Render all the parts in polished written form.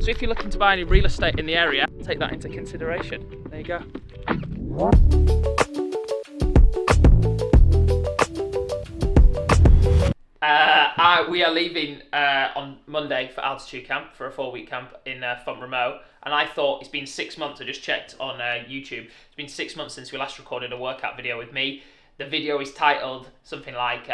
So if you're looking to buy any real estate in the area, take that into consideration. There you go. We are leaving on Monday for altitude camp, for a 4-week camp in Font-Romeu, and I thought, it's been 6 months, I just checked on YouTube, it's been 6 months since we last recorded a workout video with me. The video is titled something like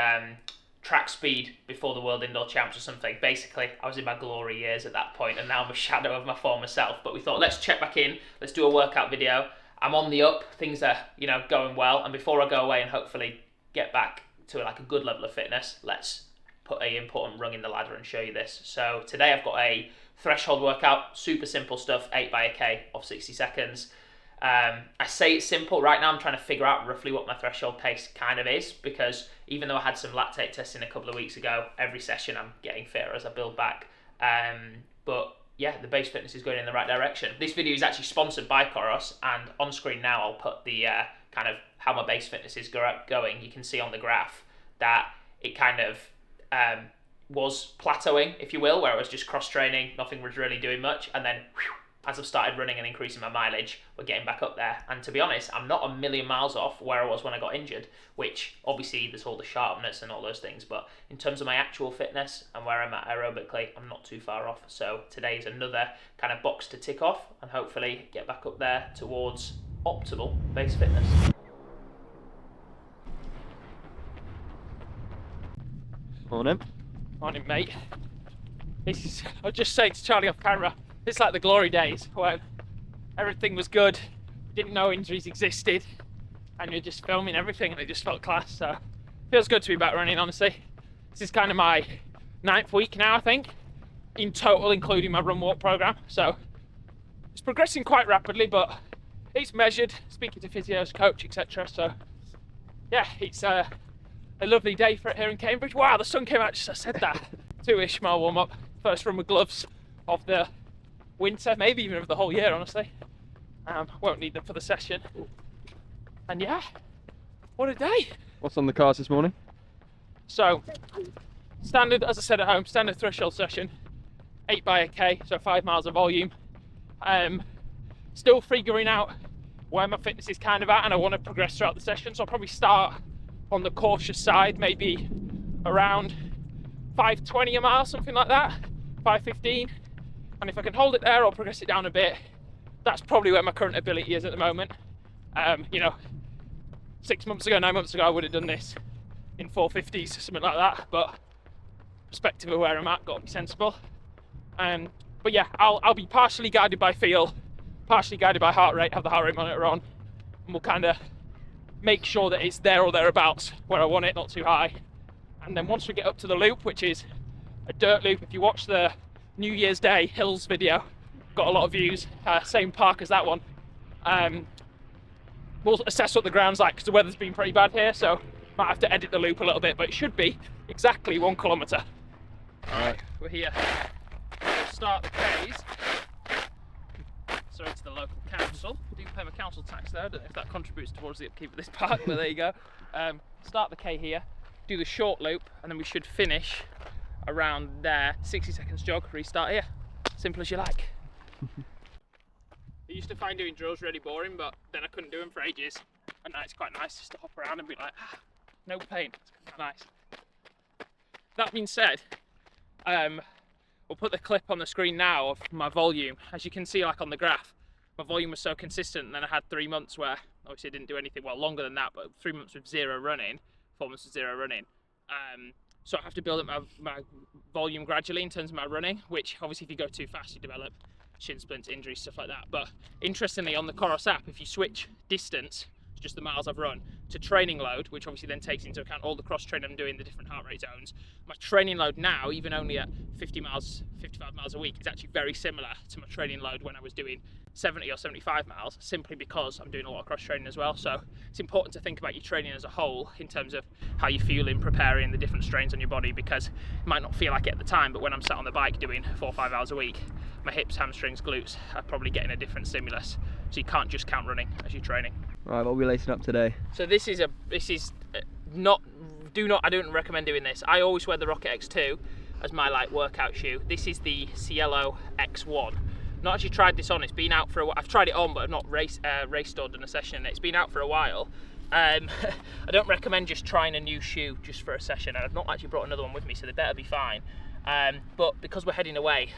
track speed before the World Indoor Champs or something. Basically, I was in my glory years at that point, and now I'm a shadow of my former self, but we thought, let's check back in, let's do a workout video. I'm on the up, things are, you know, going well, and before I go away and hopefully get back to like a good level of fitness, let's put an important rung in the ladder and show you this. So today I've got a threshold workout, super simple stuff, 8 by a K of 60 seconds. I say it's simple. Right now I'm trying to figure out roughly what my threshold pace kind of is, because even though I had some lactate testing a couple of weeks ago, every session I'm getting fitter as I build back. But yeah, the base fitness is going in the right direction. This video is actually sponsored by Coros, and on screen now I'll put the kind of how my base fitness is going. You can see on the graph that it kind of was plateauing, if you will, where I was just cross-training, nothing was really doing much, and then as I've started running and increasing my mileage, we're getting back up there. And to be honest, I'm not a million miles off where I was when I got injured, which obviously there's all the sharpness and all those things, but in terms of my actual fitness and where I'm at aerobically, I'm not too far off. So today is another kind of box to tick off and hopefully get back up there towards optimal base fitness. Morning. Morning, mate. I was just saying to Charlie off camera, it's like the glory days when everything was good, didn't know injuries existed, and you're just filming everything and it just felt class. So it feels good to be back running, honestly. This is kind of my 9th week now, I think, in total, including my run walk program. So it's progressing quite rapidly, but it's measured, speaking to physios, coach, etc. So yeah, it's a lovely day for it here in Cambridge. Wow, the sun came out just as I said that. 2-ish mile warm up, first run with gloves of the winter, maybe even of the whole year, honestly. Won't need them for the session. And yeah, what a day. What's on the cards this morning? So, standard, as I said at home, standard threshold session, 8 by a K, so 5 miles of volume. Still figuring out where my fitness is kind of at, and I want to progress throughout the session, so I'll probably start on the cautious side, maybe around 5:20 a mile, something like that, 5:15. And if I can hold it there, I'll progress it down a bit. That's probably where my current ability is at the moment. You know, 6 months ago, 9 months ago, I would have done this in 450s, something like that. But perspective of where I'm at, got to be sensible. But yeah, I'll be partially guided by feel, partially guided by heart rate, have the heart rate monitor on, and we'll kind of make sure that it's there or thereabouts where I want it, not too high. And then once we get up to the loop, which is a dirt loop, if you watch the New Year's Day hills video, got a lot of views, same park as that one. We'll assess what the ground's like, because the weather's been pretty bad here, so might have to edit the loop a little bit, but it should be exactly 1 kilometre. Alright, we're here. We'll start the K's. So it's the local council. I do pay my council tax there, I don't know if that contributes towards the upkeep of this park, but there you go. Start the K here, do the short loop, and then we should finish around there. 60 seconds jog, restart here. Simple as you like. I used to find doing drills really boring, but then I couldn't do them for ages. And now it's quite nice just to hop around and be like, no pain. It's kind of nice. That being said, we'll put the clip on the screen now of my volume. As you can see, like on the graph, my volume was so consistent, and then I had 3 months where obviously I didn't do anything, well, longer than that, but 3 months with 0 running, 4 months with 0 running. So I have to build up my volume gradually in terms of my running, which obviously if you go too fast, you develop shin splints, injuries, stuff like that. But interestingly, on the Coros app, if you switch distance, just the miles I've run, to training load, which obviously then takes into account all the cross training I'm doing, the different heart rate zones, my training load now, even only at 50 miles, 55 miles a week, is actually very similar to my training load when I was doing 70 or 75 miles, simply because I'm doing a lot of cross training as well. So it's important to think about your training as a whole in terms of how you feel in preparing the different strains on your body, because it might not feel like it at the time, but when I'm sat on the bike doing 4 or 5 hours a week, my hips, hamstrings, glutes are probably getting a different stimulus. So you can't just count running as you're training. Right, what are we lacing up today? So this is I don't recommend doing this. I always wear the Rocket X2. as my like workout shoe. This is the Cielo X1. Not actually tried this on. It's been out for a while. I've tried it on, but I've not raced or done a session in it. It's been out for a while. I don't recommend just trying a new shoe just for a session, and I've not actually brought another one with me, so they better be fine. But because we're heading away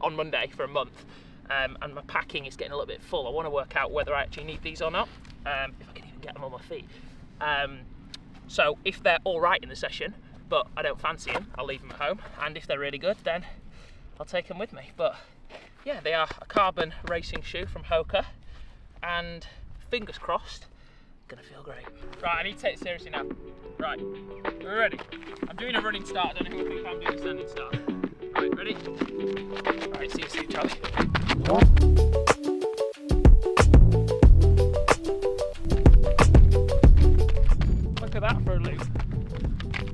on Monday for a month, and my packing is getting a little bit full, I want to work out whether I actually need these or not, if I can even get them on my feet. So if they're all right in the session, but I don't fancy them, I'll leave them at home. And if they're really good, then I'll take them with me. But yeah, they are a carbon racing shoe from Hoka, and fingers crossed, gonna feel great. Right, I need to take it seriously now. Right, we're ready. I'm doing a running start. I don't know who will think I'm doing a standing start. Right, ready? Right, see you soon, Charlie. Look at that for a loop.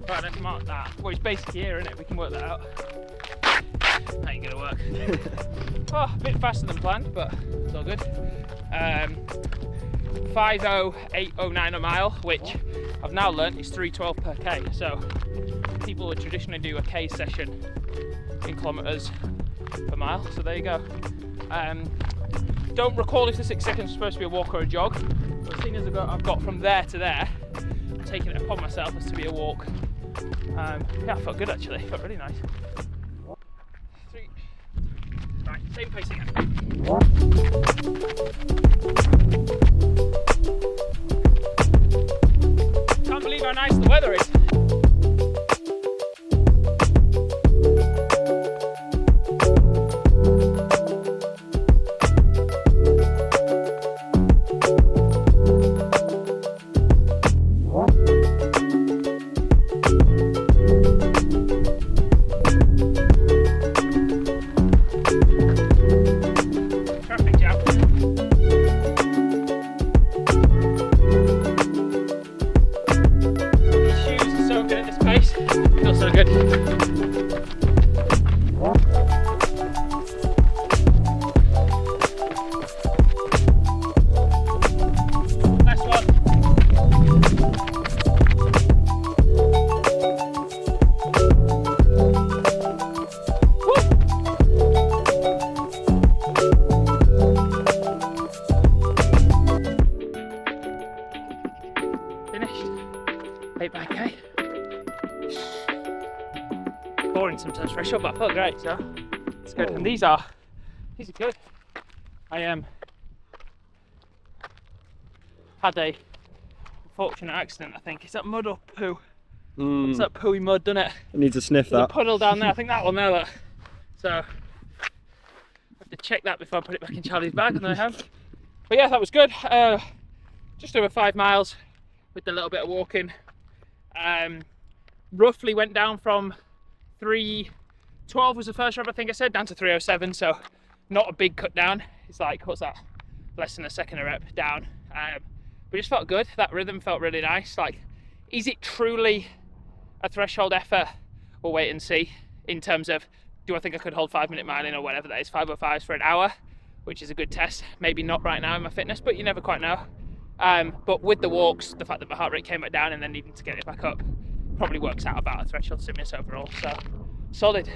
Right, let's mark that. Well, it's basically here, isn't it? We can work that out. That ain't gonna work. Oh, a bit faster than planned, but it's all good. 5:08:09 a mile, which I've now learnt is 3:12 per k. So people would traditionally do a k session in kilometres per mile. So there you go. Don't recall if the 6 seconds is supposed to be a walk or a jog, but seeing as I've got from there to there, I'm taking it upon myself as to be a walk. Yeah, I felt good actually. Felt really nice. 3. Right, same pace again. Can't believe how nice the weather is. Traffic jam. Feels so good. Last one. Woo! Finished. 8 by K. Boring sometimes for a shot, but I felt great, so it's good. And these are good. I had a unfortunate accident, I think. Is that mud or poo? It's that pooey mud, doesn't it? I need to sniff There's that. a puddle down there, I think that one there, look. So I have to check that before I put it back in Charlie's bag on the way home. But yeah, that was good. Just over 5 miles with a little bit of walking. Roughly went down from 3:12 was the first rev, I think I said, down to 3:07, so not a big cut down. It's like, what's that, less than a second a rep down. But just felt good. That rhythm felt really nice. Like, is it truly a threshold effort? We'll wait and see in terms of, do I think I could hold 5-minute miling or whatever that is, 5:05s for an hour, which is a good test. Maybe not right now in my fitness, but you never quite know. But with the walks, the fact that my heart rate came back down and then needing to get it back up probably works out about a threshold stimulus overall. So solid.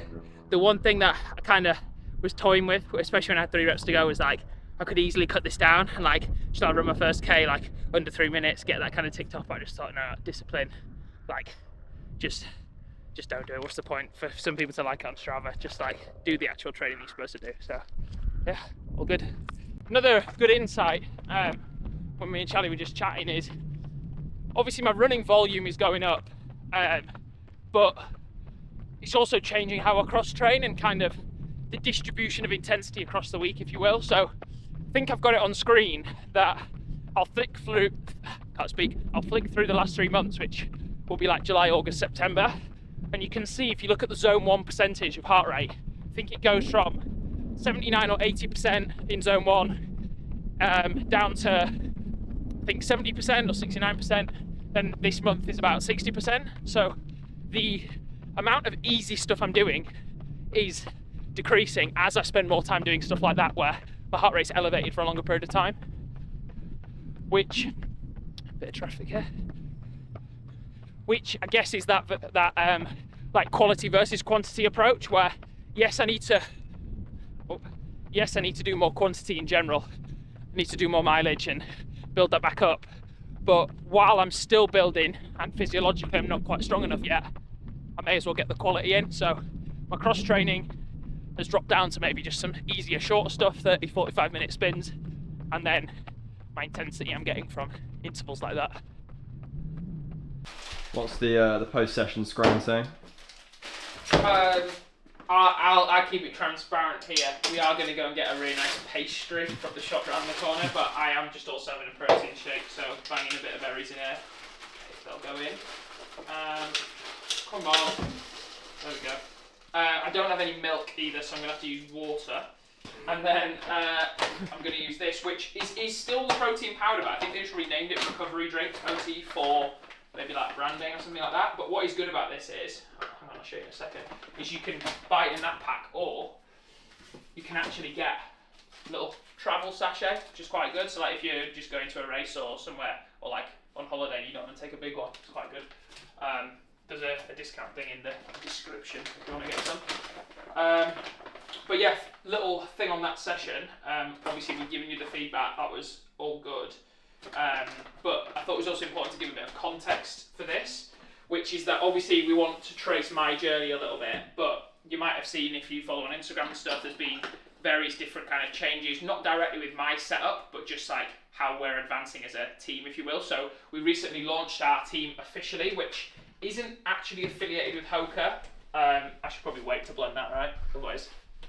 The one thing that I kind of was toying with, especially when I had 3 reps to go, was like, I could easily cut this down and like, should I run my first K like under 3 minutes, get that kind of ticked off. But I just thought, no, discipline, like just don't do it. What's the point for some people to like it on Strava? Just like do the actual training you're supposed to do. So yeah, all good. Another good insight when me and Charlie were just chatting is, obviously my running volume is going up, but it's also changing how I cross train and kind of the distribution of intensity across the week, if you will. So I think I've got it on screen that I'll flick through the last 3 months, which will be like July, August, September. And you can see, if you look at the zone 1 percentage of heart rate, I think it goes from 79 or 80% in zone 1 down to, I think, 70% or 69%. Then this month is about 60%. So the amount of easy stuff I'm doing is decreasing as I spend more time doing stuff like that, where my heart rate's elevated for a longer period of time. Which, bit of traffic here. Which I guess is that like quality versus quantity approach, where yes, I need to do more quantity in general. I need to do more mileage and build that back up. But while I'm still building and physiologically I'm not quite strong enough yet, I may as well get the quality in. So my cross training has dropped down to maybe just some easier, shorter stuff, 30, 45 minute spins, and then my intensity I'm getting from intervals like that. What's the post-session scrum saying? I'll keep it transparent here. We are going to go and get a really nice pastry from the shop around the corner, but I am just also having a protein shake, so banging a bit of berries in here. Okay, they'll go in. Come on. There we go. I don't have any milk either, so I'm going to have to use water. And then I'm going to use this, which is still the protein powder, but I think they just renamed it Recovery Drink OT for maybe like branding or something like that. But what is good about this is, hang on, I'll show you in a second, is you can buy it in that pack, or you can actually get a little travel sachet, which is quite good. So like if you're just going to a race or somewhere, or like on holiday, you don't want to take a big one, it's quite good. There's a discount thing in the description if you want to get some. But yeah, little thing on that session, obviously we've given you the feedback, that was all good. But I thought it was also important to give a bit of context for this, which is that obviously we want to trace my journey a little bit, but you might have seen if you follow on Instagram and stuff, there's been various different kind of changes, not directly with my setup, but just like how we're advancing as a team, if you will. So we recently launched our team officially, which isn't actually affiliated with Hoka. I should probably wait to blend that, right? Otherwise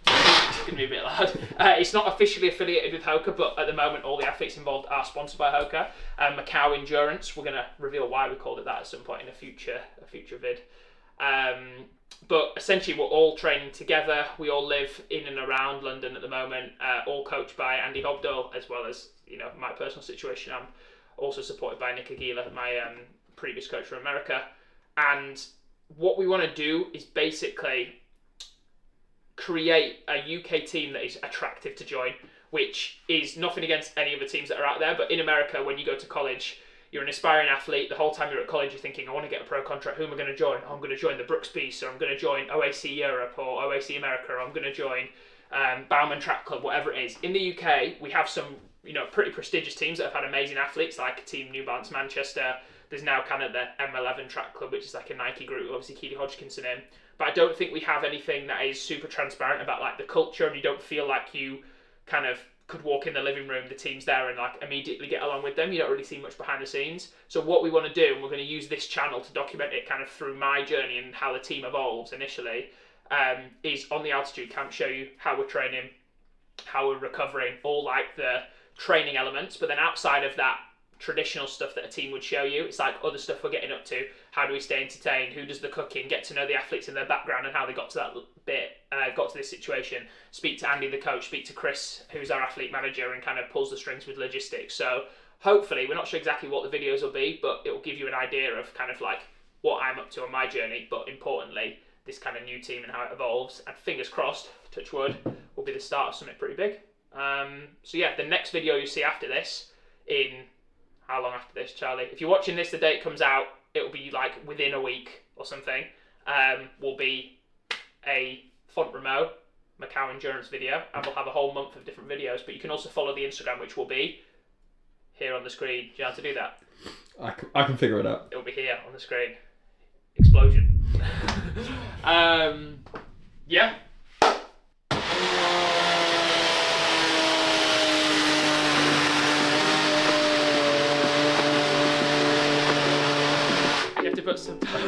it's going to be a bit loud. It's not officially affiliated with Hoka, but at the moment all the athletes involved are sponsored by Hoka. Macau Endurance, we're going to reveal why we called it that at some point in a future vid. But essentially we're all training together. We all live in and around London at the moment, all coached by Andy Hobdell, as well as, you know, my personal situation. I'm also supported by Nick Aguila, my previous coach from America. And what we want to do is basically create a UK team that is attractive to join, which is nothing against any of the teams that are out there. But in America, when you go to college, you're an aspiring athlete. The whole time you're at college, you're thinking, I want to get a pro contract. Who am I going to join? Oh, I'm going to join the Brooks Beast, or I'm going to join OAC Europe or OAC America, or I'm going to join Bauman Track Club, whatever it is. In the UK, we have some, you know, pretty prestigious teams that have had amazing athletes, like Team New Balance Manchester. There's now kind of the M11 Track Club, which is like a Nike group, obviously Keely Hodgkinson in. But I don't think we have anything that is super transparent about like the culture, and you don't feel like you kind of could walk in the living room, the team's there, and like immediately get along with them. You don't really see much behind the scenes. So what we want to do, and we're going to use this channel to document it kind of through my journey and how the team evolves initially, is on the altitude camp show you how we're training, how we're recovering, all like the training elements. But then outside of that traditional stuff that a team would show you, it's like other stuff we're getting up to. How do we stay entertained? Who does the cooking? Get to know the athletes and their background and how they got to that bit, got to this situation. Speak to Andy, the coach. Speak to Chris, who's our athlete manager, and kind of pulls the strings with logistics. So hopefully, we're not sure exactly what the videos will be, but it will give you an idea of kind of like what I'm up to on my journey. But importantly, this kind of new team and how it evolves. And fingers crossed, touch wood, will be the start of something pretty big. So yeah, the next video you see after this, in how long after this, Charlie? If you're watching this, the day it comes out, it'll be like within a week or something, will be a Font Remo Macau Endurance video, and we'll have a whole month of different videos. But you can also follow the Instagram, which will be here on the screen. Do you know how to do that? I can figure it out. It'll be here on the screen. Explosion. Yeah. You have to put some time.